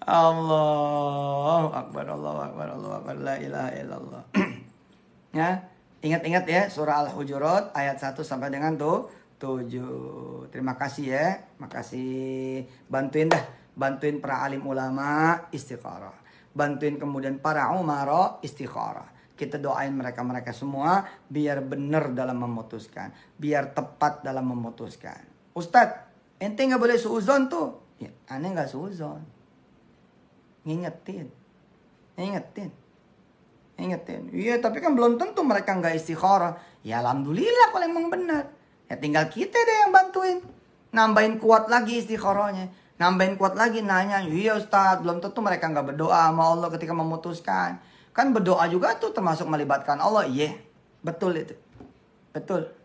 Allahu Akbar, Allahu Akbar, Allahu Akbar, la ilaha illallah. Ya, ingat-ingat ya surah Al-Hujurat ayat 1 sampai dengan 7. Terima kasih ya. Makasih. Bantuin para alim ulama istikharah. Bantuin kemudian para umara istikharah. Kita doain mereka semua biar benar dalam memutuskan, biar tepat dalam memutuskan. Ustadz, ente nggak boleh suuzon tuh. Ya, aneh nggak suuzon. Ngingetin. Iya, tapi kan belum tentu mereka nggak istikharah. Ya alhamdulillah kalau emang benar. Ya tinggal kita deh yang bantuin. Nambahin kuat lagi istikharahnya. Nambahin kuat lagi nanya. Iya Ustaz, belum tentu mereka nggak berdoa sama Allah ketika memutuskan. Kan berdoa juga tuh termasuk melibatkan Allah. Iya, betul itu. Betul.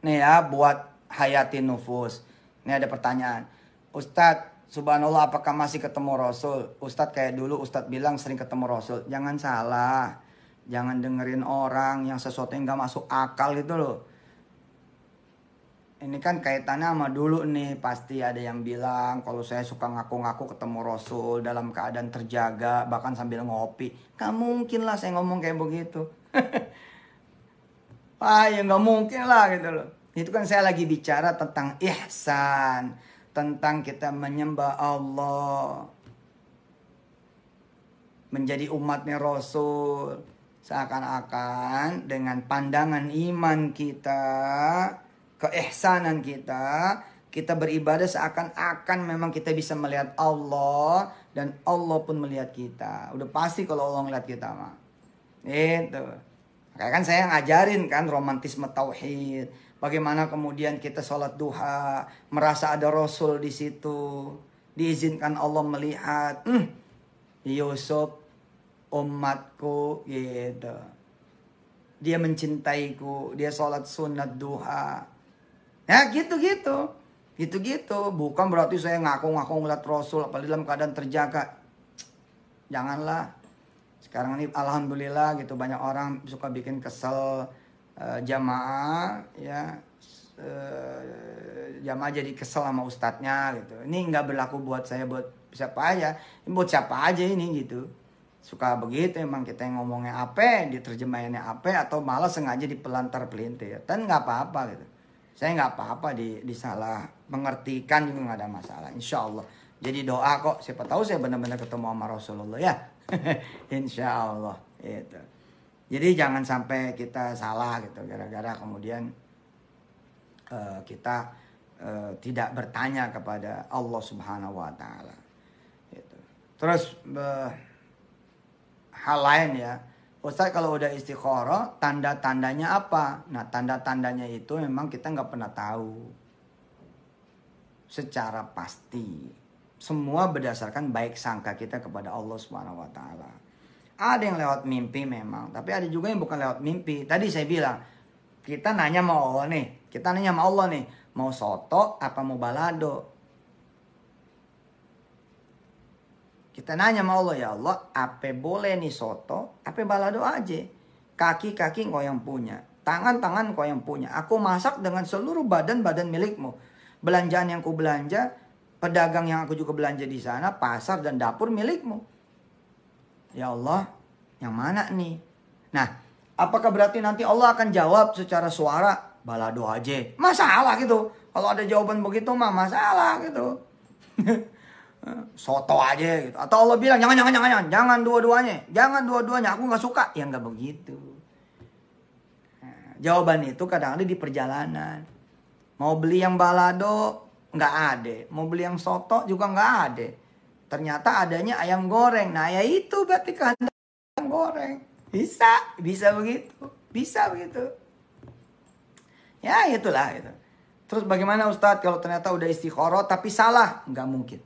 Nih ya, buat hayatin nufus. Ini ada pertanyaan. Ustadz, subhanallah apakah masih ketemu Rasul? Ustadz kayak dulu Ustadz bilang sering ketemu Rasul. Jangan salah. Jangan dengerin orang yang sesuatu yang gak masuk akal gitu loh. Ini kan kaitannya sama dulu nih. Pasti ada yang bilang kalau saya suka ngaku-ngaku ketemu Rasul dalam keadaan terjaga. Bahkan sambil ngopi. Gak mungkin lah saya ngomong kayak begitu. Ya gak mungkin lah gitu loh. Itu kan saya lagi bicara tentang ihsan. Tentang kita menyembah Allah. Menjadi umatnya Rasul. Seakan-akan dengan pandangan iman kita. Keihsanan kita. Kita beribadah seakan-akan memang kita bisa melihat Allah. Dan Allah pun melihat kita. Udah pasti kalau Allah melihat kita mah. Itu. Kayak kan saya ngajarin kan romantisme tauhid. Bagaimana kemudian kita sholat duha, merasa ada Rasul di situ, diizinkan Allah melihat, Yusuf, umatku, gitu. Dia mencintaiku, dia sholat sunat duha. Ya gitu-gitu. Bukan berarti saya ngaku-ngaku ngeliat Rasul, apalagi dalam keadaan terjaga. Janganlah. Sekarang ini alhamdulillah gitu banyak orang suka bikin kesel. Jamaah ya jamaah jadi kesel sama ustadznya gitu. Ini nggak berlaku buat saya, buat siapa aja, buat siapa aja ini gitu. Suka begitu emang kita yang ngomongnya apa, diterjemahinnya apa, atau malah sengaja dipelantar pelintir. Dan nggak apa-apa gitu. Saya nggak apa-apa disalah mengertikan juga nggak ada masalah. Insya Allah. Jadi doa kok. Siapa tahu saya benar-benar ketemu sama Rasulullah ya. Insya Allah itu. Jadi jangan sampai kita salah gitu gara-gara kemudian kita tidak bertanya kepada Allah Subhanahu wa taala. Gitu. Terus hal lain ya. Ustaz kalau udah istikharah tanda-tandanya apa? Nah, tanda-tandanya itu memang kita nggak pernah tahu secara pasti. Semua berdasarkan baik sangka kita kepada Allah Subhanahu wa taala. Ada yang lewat mimpi memang, tapi ada juga yang bukan lewat mimpi. Tadi saya bilang, kita nanya sama Allah nih. Kita nanya sama Allah nih, mau soto apa mau balado? Kita nanya sama Allah, ya Allah, apa boleh nih soto, apa balado aja? Kaki-kaki kau yang punya, tangan-tangan kau yang punya. Aku masak dengan seluruh badan-badan milikmu. Belanjaan yang ku belanja, pedagang yang aku juga belanja di sana, pasar dan dapur milikmu. Ya Allah, yang mana nih? Nah, apakah berarti nanti Allah akan jawab secara suara? Balado aja. Masalah gitu. Kalau ada jawaban begitu mah masalah gitu. Soto aja gitu. Atau Allah bilang jangan dua-duanya. Jangan dua-duanya, aku gak suka. Ya gak begitu. Nah, jawaban itu kadang-kadang di perjalanan. Mau beli yang balado, gak ada. Mau beli yang soto juga gak ada. Ternyata adanya ayam goreng. Nah ya itu berarti kehendak ayam goreng. Bisa begitu. Ya itulah gitu. Terus bagaimana Ustadz kalau ternyata udah istikharah tapi salah? Nggak mungkin.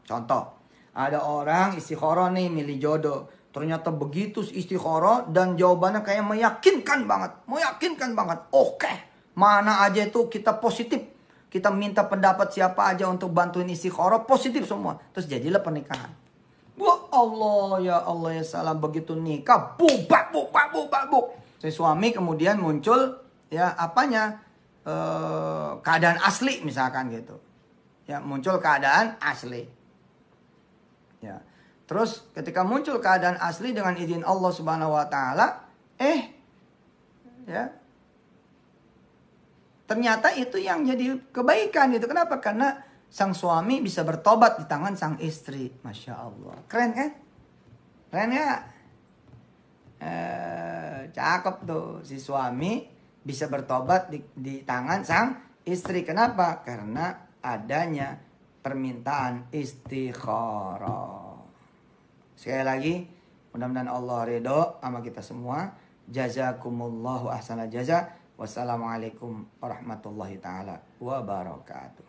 Contoh, ada orang istikharah nih milih jodoh. Ternyata begitu istikharah dan jawabannya kayak meyakinkan banget. Meyakinkan banget. Oke, mana aja itu kita positif. Kita minta pendapat siapa aja untuk bantuin istikharah, positif semua. Terus jadilah pernikahan. Wah Allah ya salam, begitu nikah. Bubak. Si suami kemudian muncul ya apanya? Keadaan asli misalkan gitu. Ya, muncul keadaan asli. Ya. Terus ketika muncul keadaan asli dengan izin Allah Subhanahu wa taala, ya. Ternyata itu yang jadi kebaikan gitu. Kenapa? Karena sang suami bisa bertobat di tangan sang istri. Masya Allah. Keren kan? Keren ya? Cakep tuh. Si suami bisa bertobat di tangan sang istri. Kenapa? Karena adanya permintaan istikharah. Sekali lagi, mudah-mudahan Allah ridho sama kita semua. Jazakumullahu ahsana jaza. Wassalamualaikum warahmatullahi taala wabarakatuh.